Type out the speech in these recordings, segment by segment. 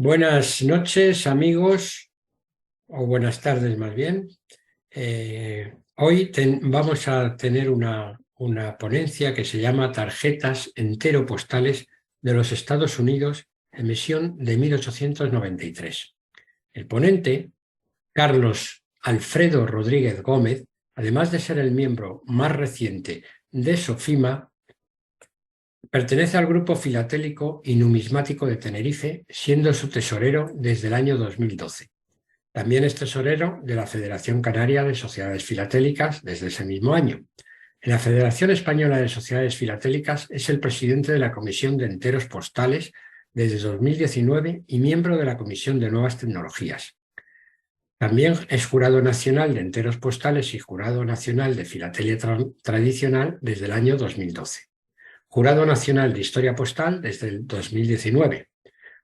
Buenas noches, amigos, o buenas tardes más bien. Hoy vamos a tener una ponencia que se llama Tarjetas enteropostales de los Estados Unidos, emisión de 1893. El ponente, Carlos Alfredo Rodríguez Gómez, además de ser el miembro más reciente de SOFIMA, pertenece al Grupo Filatélico y Numismático de Tenerife, siendo su tesorero desde el año 2012. También es tesorero de la Federación Canaria de Sociedades Filatélicas desde ese mismo año. En la Federación Española de Sociedades Filatélicas es el presidente de la Comisión de Enteros Postales desde 2019 y miembro de la Comisión de Nuevas Tecnologías. También es jurado nacional de enteros postales y jurado nacional de filatelia tradicional desde el año 2012. Jurado nacional de Historia Postal desde el 2019.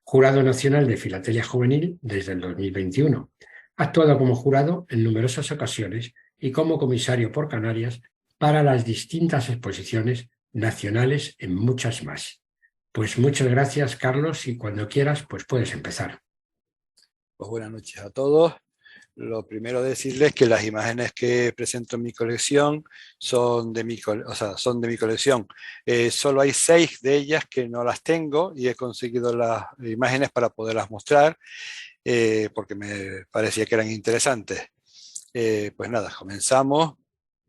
Jurado Nacional de Filatelia Juvenil desde el 2021. Ha actuado como jurado en numerosas ocasiones y como comisario por Canarias para las distintas exposiciones nacionales en muchas más. Pues muchas gracias, Carlos, y cuando quieras, pues puedes empezar. Pues buenas noches a todos. Lo primero decirles que las imágenes que presento en mi colección son de mi colección. Solo hay 6 de ellas que no las tengo y he conseguido las imágenes para poderlas mostrar porque me parecía que eran interesantes. Pues nada, comenzamos.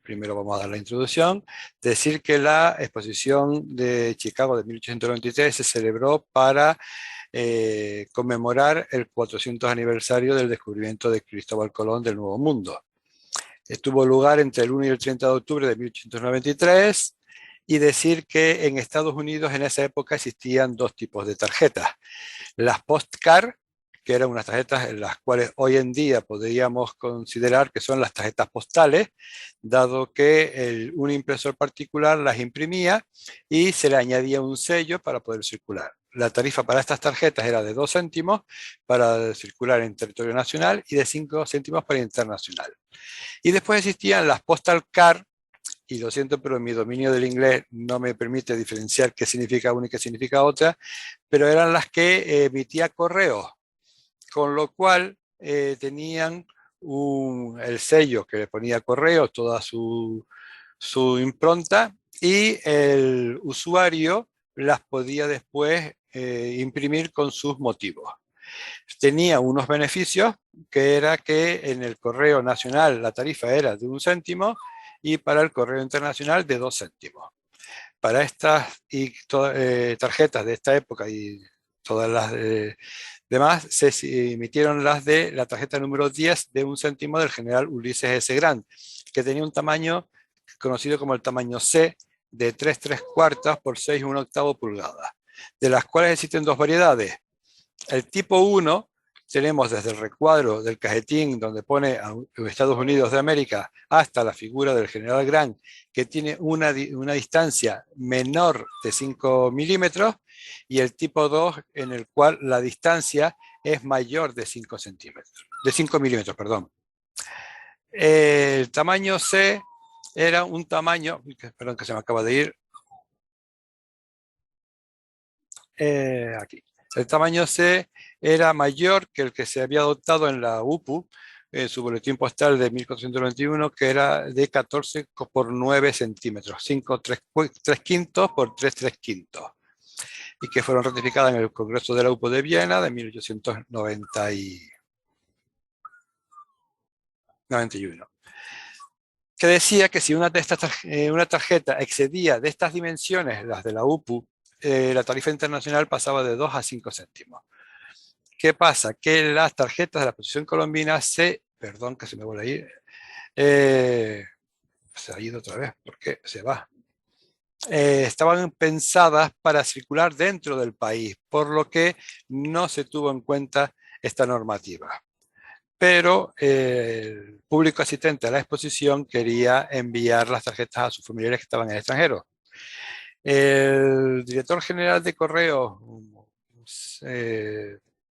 Primero vamos a dar la introducción. Decir que la exposición de Chicago de 1893 se celebró para conmemorar el 400 aniversario del descubrimiento de Cristóbal Colón del Nuevo Mundo. Tuvo lugar entre el 1 y el 30 de octubre de 1893 y decir que en Estados Unidos en esa época existían 2 tipos de tarjetas. Las postcard, que eran unas tarjetas en las cuales hoy en día podríamos considerar que son las tarjetas postales, dado que un impresor particular las imprimía y se le añadía un sello para poder circular. La tarifa para estas tarjetas era de 2 céntimos para circular en territorio nacional y de 5 céntimos para internacional. Y después existían las postal card, y lo siento, pero mi dominio del inglés no me permite diferenciar qué significa una y qué significa otra, pero eran las que emitía correos, con lo cual tenían el sello que le ponía correo, toda su impronta, y el usuario las podía después imprimir con sus motivos. Tenía unos beneficios, que era que en el correo nacional la tarifa era de 1 céntimo y para el correo internacional de 2 céntimos. Para estas tarjetas de esta época y todas las demás, se emitieron las de la tarjeta número 10 de 1 céntimo del general Ulises S. Grant, que tenía un tamaño conocido como el tamaño C, de 3/4 por 6/1/8 pulgadas, de las cuales existen 2 variedades. El tipo 1 tenemos desde el recuadro del cajetín donde pone a Estados Unidos de América hasta la figura del general Grant, que tiene una distancia menor de 5 milímetros, y el tipo 2 en el cual la distancia es mayor de 5 milímetros, perdón. El tamaño C era un tamaño, perdón que se me acaba de ir, aquí. El tamaño C era mayor que el que se había adoptado en la UPU, en su boletín postal de 1491, que era de 14 por 9 centímetros, 5 3/5 por 3 3/5, y que fueron ratificadas en el Congreso de la UPU de Viena de 1891. Que decía que si una tarjeta excedía de estas dimensiones, las de la UPU, la tarifa internacional pasaba de 2 a 5 céntimos. ¿Qué pasa? Que las tarjetas de la posición colombina perdón que se me vuelve a ir, se ha ido otra vez, porque se va. Estaban pensadas para circular dentro del país, por lo que no se tuvo en cuenta esta normativa. Pero el público asistente a la exposición quería enviar las tarjetas a sus familiares que estaban en el extranjero. El director general de correos,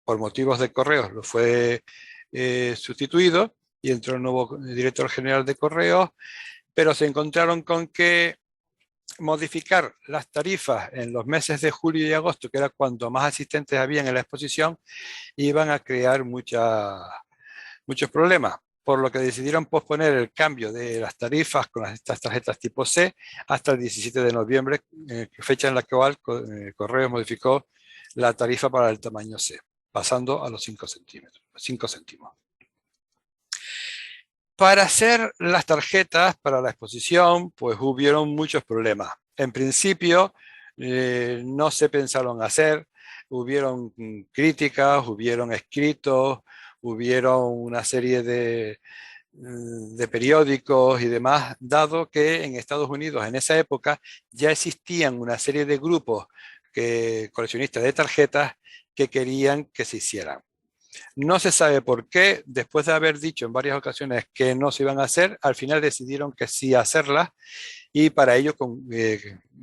por motivos de correos, lo fue sustituido y entró un nuevo director general de correos, pero se encontraron con que modificar las tarifas en los meses de julio y agosto, que era cuando más asistentes habían en la exposición, iban a crear muchos problemas, por lo que decidieron posponer el cambio de las tarifas con estas tarjetas tipo C hasta el 17 de noviembre, fecha en la cual Correos modificó la tarifa para el tamaño C, pasando a los 5 céntimos. Para hacer las tarjetas para la exposición, pues hubieron muchos problemas. En principio, no se pensaron hacer, hubieron críticas, hubieron escritos, hubieron una serie de periódicos y demás, dado que en Estados Unidos en esa época ya existían una serie de grupos coleccionistas de tarjetas que querían que se hicieran. No se sabe por qué, después de haber dicho en varias ocasiones que no se iban a hacer, al final decidieron que sí hacerlas y para ello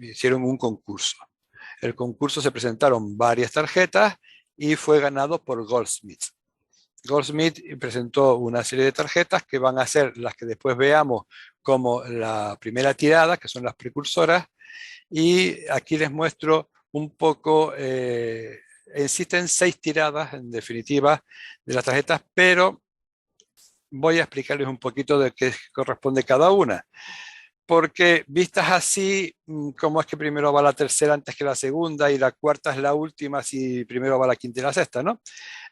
hicieron un concurso. El concurso se presentaron varias tarjetas y fue ganado por Goldsmith. Goldsmith presentó una serie de tarjetas que van a ser las que después veamos como la primera tirada, que son las precursoras, y aquí les muestro un poco, existen 6 tiradas en definitiva de las tarjetas, pero voy a explicarles un poquito de qué corresponde cada una. Porque vistas así, ¿cómo es que primero va la tercera antes que la segunda y la cuarta es la última si primero va la quinta y la sexta, ¿no?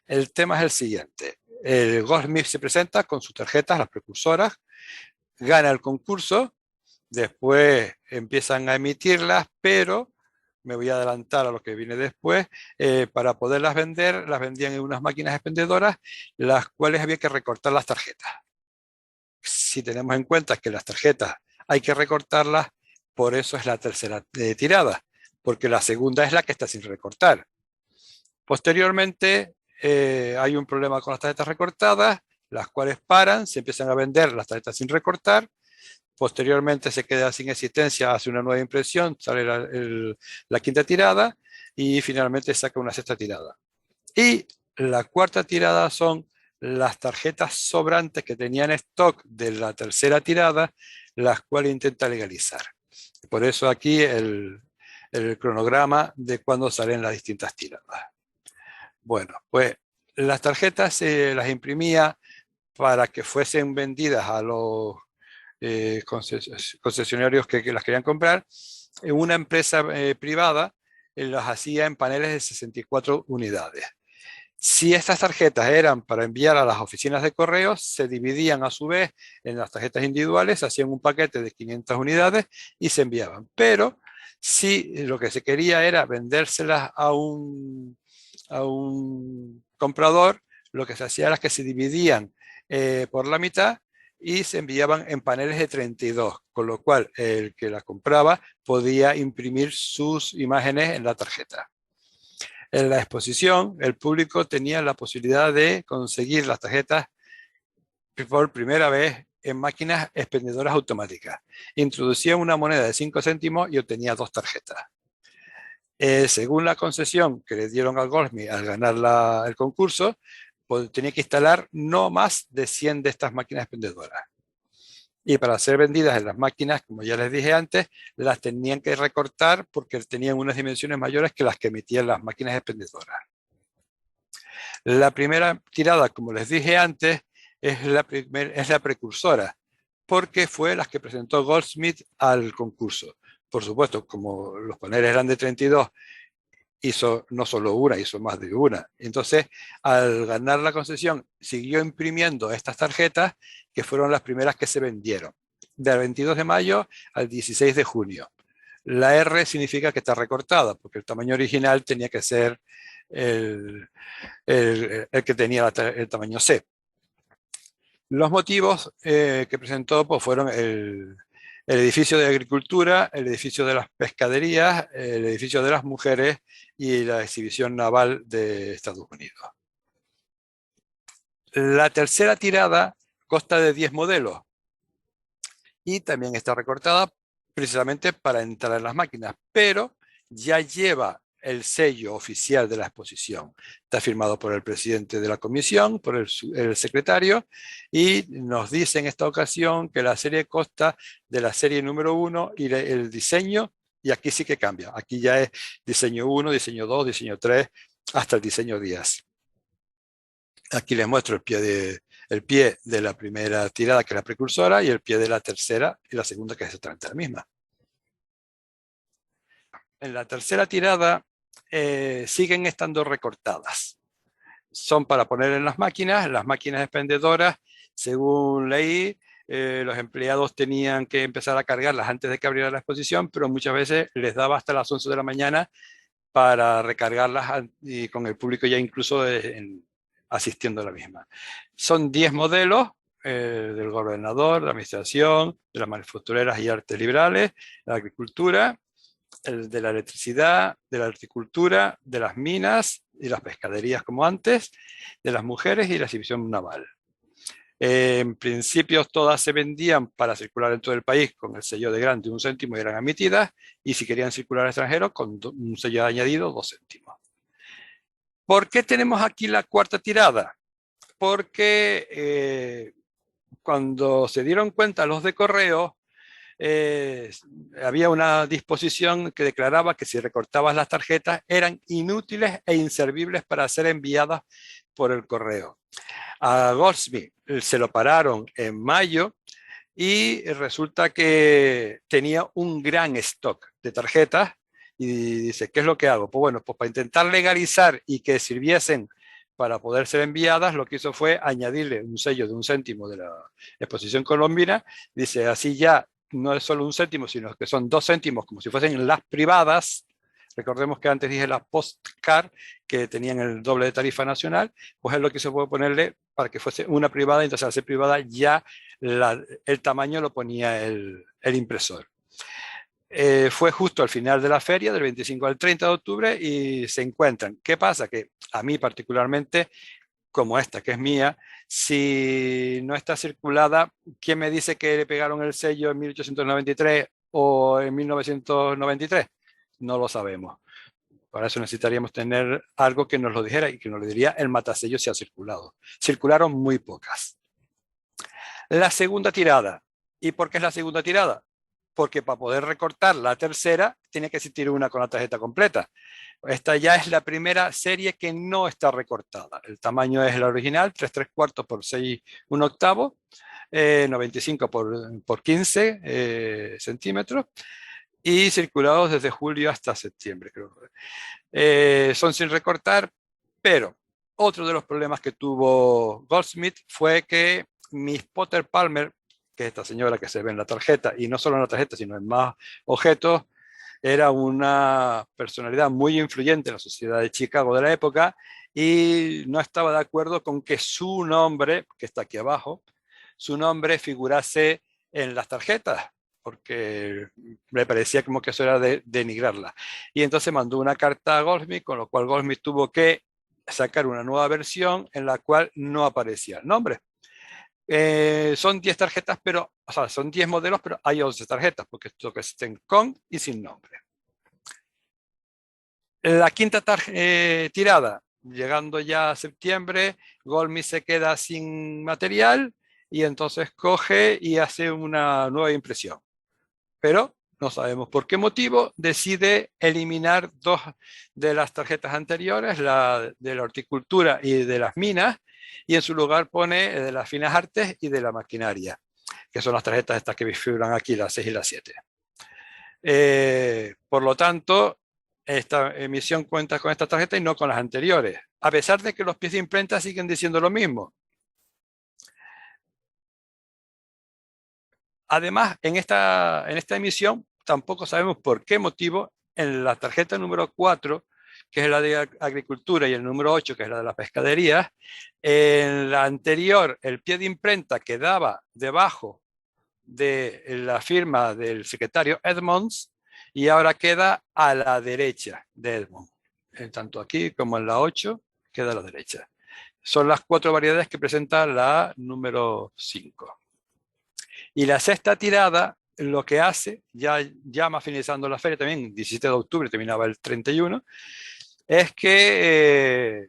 El tema es el siguiente. El Goldsmith se presenta con sus tarjetas, las precursoras, gana el concurso, después empiezan a emitirlas, pero me voy a adelantar a lo que viene después, para poderlas vender, las vendían en unas máquinas expendedoras, las cuales había que recortar las tarjetas. Si tenemos en cuenta que las tarjetas hay que recortarlas, por eso es la tercera tirada, porque la segunda es la que está sin recortar. Posteriormente hay un problema con las tarjetas recortadas, las cuales paran, se empiezan a vender las tarjetas sin recortar, posteriormente se queda sin existencia, hace una nueva impresión, sale la quinta tirada y finalmente saca una sexta tirada. Y la cuarta tirada son las tarjetas sobrantes que tenían stock de la tercera tirada, las cuales intenta legalizar. Por eso aquí el cronograma de cuándo salen las distintas tiradas. Bueno, pues las tarjetas se las imprimía para que fuesen vendidas a los concesionarios que las querían comprar. En una empresa privada las hacía en paneles de 64 unidades. Si estas tarjetas eran para enviar a las oficinas de correos, se dividían a su vez en las tarjetas individuales, hacían un paquete de 500 unidades y se enviaban. Pero si lo que se quería era vendérselas a un comprador, lo que se hacía era que se dividían por la mitad y se enviaban en paneles de 32, con lo cual el que la compraba podía imprimir sus imágenes en la tarjeta. En la exposición, el público tenía la posibilidad de conseguir las tarjetas por primera vez en máquinas expendedoras automáticas. Introducía una moneda de 5 céntimos y obtenía 2 tarjetas. Según la concesión que le dieron al Goldsmith al ganar el concurso, pues tenía que instalar no más de 100 de estas máquinas expendedoras. Y para ser vendidas en las máquinas, como ya les dije antes, las tenían que recortar porque tenían unas dimensiones mayores que las que emitían las máquinas expendedoras. La primera tirada, como les dije antes, es la precursora, porque fue la que presentó Goldsmith al concurso. Por supuesto, como los paneles eran de 32, hizo no solo una, hizo más de una. Entonces, al ganar la concesión, siguió imprimiendo estas tarjetas, que fueron las primeras que se vendieron, del 22 de mayo al 16 de junio. La R significa que está recortada, porque el tamaño original tenía que ser el que tenía el tamaño C. Los motivos que presentó pues, fueron el edificio de agricultura, el edificio de las pescaderías, el edificio de las mujeres y la exhibición naval de Estados Unidos. La tercera tirada consta de 10 modelos y también está recortada precisamente para entrar en las máquinas, pero ya lleva el sello oficial de la exposición. Está firmado por el presidente de la comisión, por el secretario, y nos dice en esta ocasión que la serie consta de la serie número 1 y el diseño, y aquí sí que cambia. Aquí ya es diseño 1, diseño 2, diseño 3, hasta el diseño 10. Aquí les muestro el pie de la primera tirada, que es la precursora, y el pie de la tercera y la segunda, que es exactamente la misma. En la tercera tirada siguen estando recortadas. Son para poner en las máquinas expendedoras, según leí, los empleados tenían que empezar a cargarlas antes de que abriera la exposición, pero muchas veces les daba hasta las 11 de la mañana para recargarlas y con el público ya incluso asistiendo a la misma. Son 10 modelos del gobernador, de la administración, de las manufactureras y artes liberales, la agricultura, el de la electricidad, de la horticultura, de las minas y las pescaderías como antes, de las mujeres y la exhibición naval. En principio todas se vendían para circular en todo el país con el sello de grande 1 céntimo y eran admitidas, y si querían circular al extranjero con un sello añadido 2 céntimos. ¿Por qué tenemos aquí la cuarta tirada? Porque cuando se dieron cuenta los de correo, había una disposición que declaraba que si recortabas las tarjetas eran inútiles e inservibles para ser enviadas por el correo. A Goldsmith se lo pararon en mayo y resulta que tenía un gran stock de tarjetas y dice, ¿qué es lo que hago? Pues bueno, pues para intentar legalizar y que sirviesen para poder ser enviadas, lo que hizo fue añadirle un sello de 1 céntimo de la exposición colombina. Dice, así ya no es solo 1 céntimo, sino que son 2 céntimos, como si fuesen las privadas. Recordemos que antes dije las postcard, que tenían el doble de tarifa nacional, pues es lo que se puede ponerle para que fuese una privada, entonces al ser privada ya el tamaño lo ponía el impresor. Fue justo al final de la feria, del 25 al 30 de octubre, y se encuentran. ¿Qué pasa? Que a mí particularmente, como esta que es mía, si no está circulada, ¿quién me dice que le pegaron el sello en 1893 o en 1993? No lo sabemos. Para eso necesitaríamos tener algo que nos lo dijera y que nos lo diría el matasello si ha circulado. Circularon muy pocas. La segunda tirada. ¿Y por qué es la segunda tirada? Porque para poder recortar la tercera tiene que existir una con la tarjeta completa. Esta ya es la primera serie que no está recortada. El tamaño es el original, 3/4 por 6/1/8, 95 por 15 centímetros, y circulados desde julio hasta septiembre, creo. Son sin recortar, pero otro de los problemas que tuvo Goldsmith fue que Miss Potter Palmer, que es esta señora que se ve en la tarjeta, y no solo en la tarjeta, sino en más objetos, era una personalidad muy influyente en la sociedad de Chicago de la época y no estaba de acuerdo con que su nombre, que está aquí abajo, su nombre figurase en las tarjetas, porque le parecía como que eso era de denigrarla. Y entonces mandó una carta a Goldsmith, con lo cual Goldsmith tuvo que sacar una nueva versión en la cual no aparecía el nombre. Son 10 tarjetas, pero, o sea, son 10 modelos, pero hay 11 tarjetas, porque esto que estén con y sin nombre. La quinta tirada, llegando ya a septiembre, Goldsmith se queda sin material y entonces coge y hace una nueva impresión. Pero no sabemos por qué motivo decide eliminar 2 de las tarjetas anteriores, la de la horticultura y de las minas, y en su lugar pone de las finas artes y de la maquinaria, que son las tarjetas estas que figuran aquí, las 6 y las 7. Por lo tanto, esta emisión cuenta con esta tarjeta y no con las anteriores, a pesar de que los pies de imprenta siguen diciendo lo mismo. Además, en esta emisión tampoco sabemos por qué motivo en la tarjeta número 4, que es la de agricultura, y el número 8, que es la de las pescaderías, en la anterior el pie de imprenta quedaba debajo de la firma del secretario Edmonds y ahora queda a la derecha de Edmonds. Tanto aquí como en la 8 queda a la derecha. Son las 4 variedades que presenta la número 5. Y la sexta tirada lo que hace, ya más finalizando la feria también, 17 de octubre, terminaba el 31, es que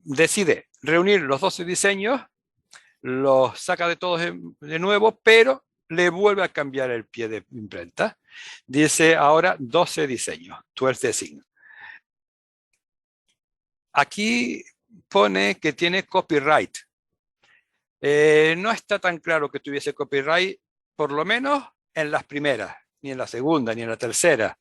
decide reunir los 12 diseños, los saca de todos de nuevo, pero le vuelve a cambiar el pie de imprenta. Dice ahora 12 diseños, 12 designs. Aquí pone que tiene copyright. No está tan claro que tuviese copyright, por lo menos en las primeras, ni en la segunda, ni en la tercera.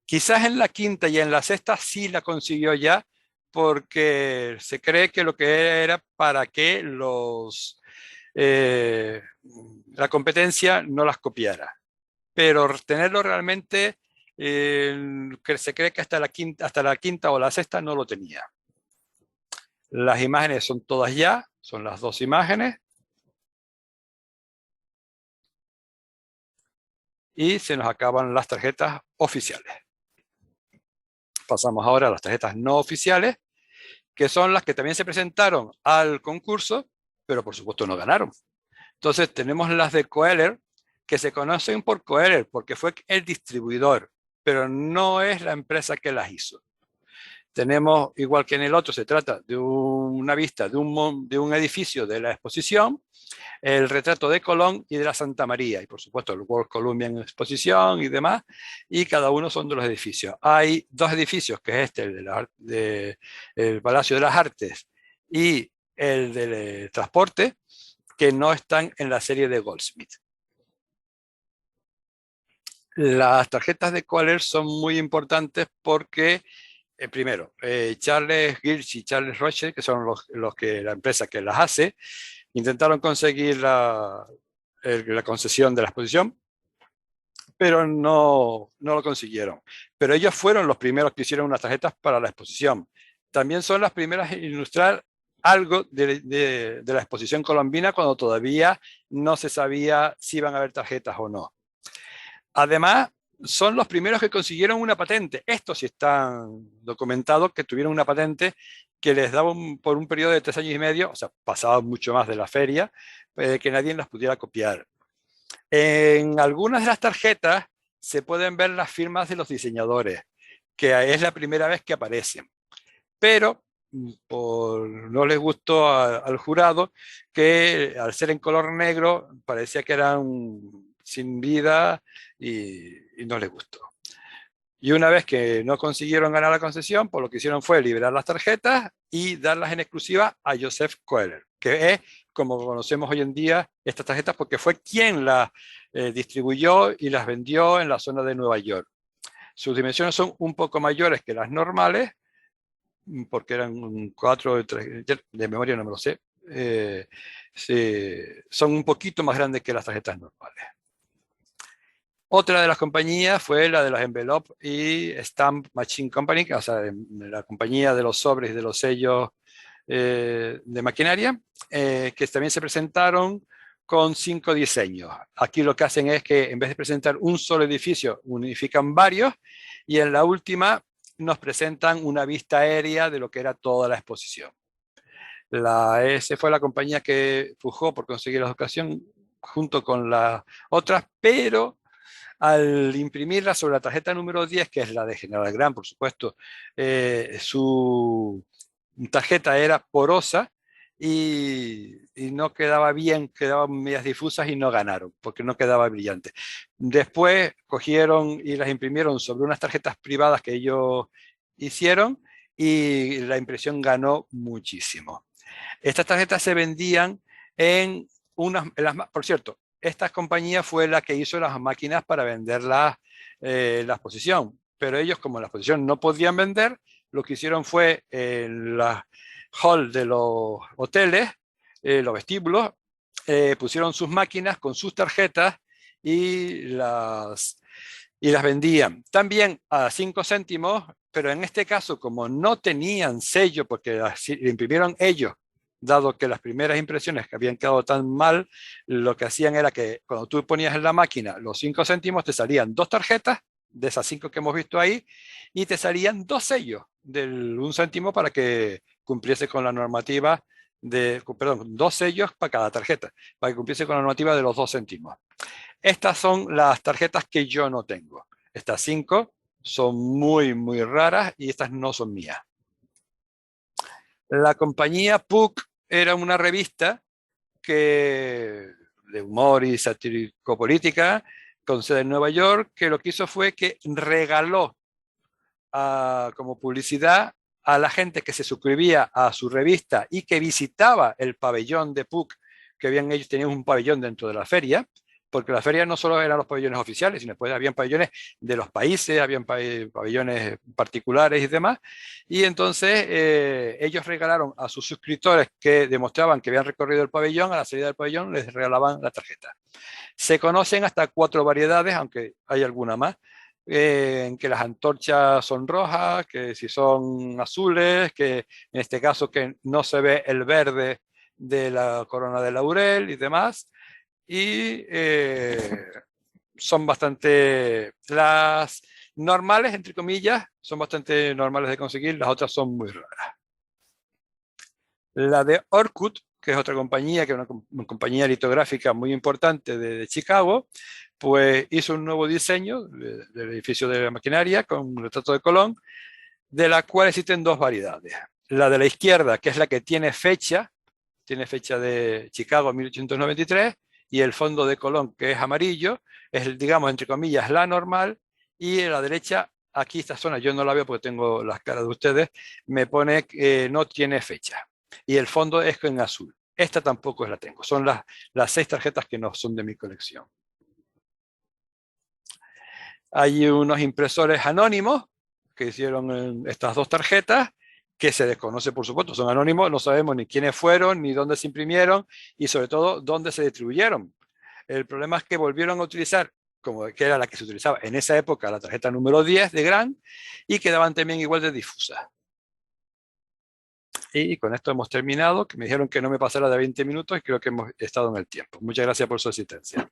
Quizás en la quinta y en la sexta sí la consiguió ya, porque se cree que lo que era para que la competencia no las copiara. Pero tenerlo realmente, que se cree que hasta la quinta o la sexta no lo tenía. Las imágenes son todas ya, son las 2 imágenes. Y se nos acaban las tarjetas oficiales. Pasamos ahora a las tarjetas no oficiales, que son las que también se presentaron al concurso, pero por supuesto no ganaron. Entonces tenemos las de Coeller, que se conocen por Coeller, porque fue el distribuidor, pero no es la empresa que las hizo. Tenemos, igual que en el otro, se trata de una vista de un edificio de la exposición, el retrato de Colón y de la Santa María, y por supuesto el World Columbian Exposición y demás, y cada uno son de los edificios. Hay 2 edificios, que es este, el Palacio de las Artes y el del Transporte, que no están en la serie de Goldsmith. Las tarjetas de Coeller son muy importantes porque, primero, Charles Girsch y Charles Roche, que son la empresa que las hace, intentaron conseguir la concesión de la exposición, pero no lo consiguieron. Pero ellos fueron los primeros que hicieron unas tarjetas para la exposición. También son las primeras en ilustrar algo de la exposición colombina, cuando todavía no se sabía si iban a haber tarjetas o no. Además, son los primeros que consiguieron una patente. Estos sí están documentados, que tuvieron una patente que les daba por un periodo de 3 años y medio, o sea, pasaba mucho más de la feria, que nadie las pudiera copiar. En algunas de las tarjetas se pueden ver las firmas de los diseñadores, que es la primera vez que aparecen. Pero no les gustó al jurado, que al ser en color negro parecía que eran sin vida y no les gustó. Y una vez que no consiguieron ganar la concesión, pues lo que hicieron fue liberar las tarjetas y darlas en exclusiva a Joseph Coeller, que es como conocemos hoy en día estas tarjetas, porque fue quien las distribuyó y las vendió en la zona de Nueva York. Sus dimensiones son un poco mayores que las normales, porque eran 4, 3, de memoria no me lo sé, son un poquito más grandes que las tarjetas normales. Otra de las compañías fue la de los Envelope y Stamp Machine Company, o sea, la compañía de los sobres y de los sellos de maquinaria, que también se presentaron con 5 diseños. Aquí lo que hacen es que en vez de presentar un solo edificio, unifican varios, y en la última nos presentan una vista aérea de lo que era toda la exposición. Esa fue la compañía que pujó por conseguir la ocasión junto con las otras, pero al imprimirla sobre la tarjeta número 10, que es la de General Grant, por supuesto, su tarjeta era porosa y no quedaba bien, quedaban medias difusas y no ganaron, porque no quedaba brillante. Después cogieron y las imprimieron sobre unas tarjetas privadas que ellos hicieron y la impresión ganó muchísimo. Estas tarjetas se vendían por cierto, esta compañía fue la que hizo las máquinas para vender la exposición, pero ellos, como la exposición no podían vender, lo que hicieron fue en la hall de los hoteles, los vestíbulos, pusieron sus máquinas con sus tarjetas y las vendían. También a 5 céntimos, pero en este caso, como no tenían sello, porque las imprimieron ellos, dado que las primeras impresiones que habían quedado tan mal, lo que hacían era que cuando tú ponías en la máquina los 5 céntimos, te salían 2 tarjetas, de esas 5 que hemos visto ahí, y te salían 2 sellos del 1 céntimo para que cumpliese con la normativa perdón, 2 sellos para cada tarjeta, para que cumpliese con la normativa de los 2 céntimos. Estas son las tarjetas que yo no tengo. Estas 5 son muy, muy raras y estas no son mías. La compañía Puck era una revista de humor y satírico-política con sede en Nueva York, que lo que hizo fue que regaló como publicidad a la gente que se suscribía a su revista y que visitaba el pabellón de Puck, que ellos tenían un pabellón dentro de la feria, porque la feria no solo eran los pabellones oficiales, sino después habían pabellones de los países, habían pabellones particulares y demás, y entonces ellos regalaron a sus suscriptores que demostraban que habían recorrido el pabellón, a la salida del pabellón les regalaban la tarjeta. Se conocen hasta 4 variedades, aunque hay alguna más, en que las antorchas son rojas, que si son azules, que en este caso que no se ve el verde de la corona de laurel y demás. Y son bastante, las normales, entre comillas, son bastante normales de conseguir, las otras son muy raras. La de Orkut, que es otra compañía, que es una compañía litográfica muy importante de Chicago, pues hizo un nuevo diseño del edificio de la maquinaria con un retrato de Colón, de la cual existen 2 variedades. La de la izquierda, que es la que tiene fecha de Chicago 1893, y el fondo de Colón, que es amarillo, es, digamos, entre comillas, la normal, y a la derecha, aquí esta zona, yo no la veo porque tengo las caras de ustedes, me pone que no tiene fecha. Y el fondo es en azul. Esta tampoco la tengo. Son las 6 tarjetas que no son de mi colección. Hay unos impresores anónimos que hicieron estas 2 tarjetas, que se desconoce, por supuesto, son anónimos, no sabemos ni quiénes fueron, ni dónde se imprimieron, y sobre todo, dónde se distribuyeron. El problema es que volvieron a utilizar, que era la que se utilizaba en esa época, la tarjeta número 10 de Gran, y quedaban también igual de difusas. Y con esto hemos terminado, que me dijeron que no me pasara de 20 minutos y creo que hemos estado en el tiempo. Muchas gracias por su asistencia.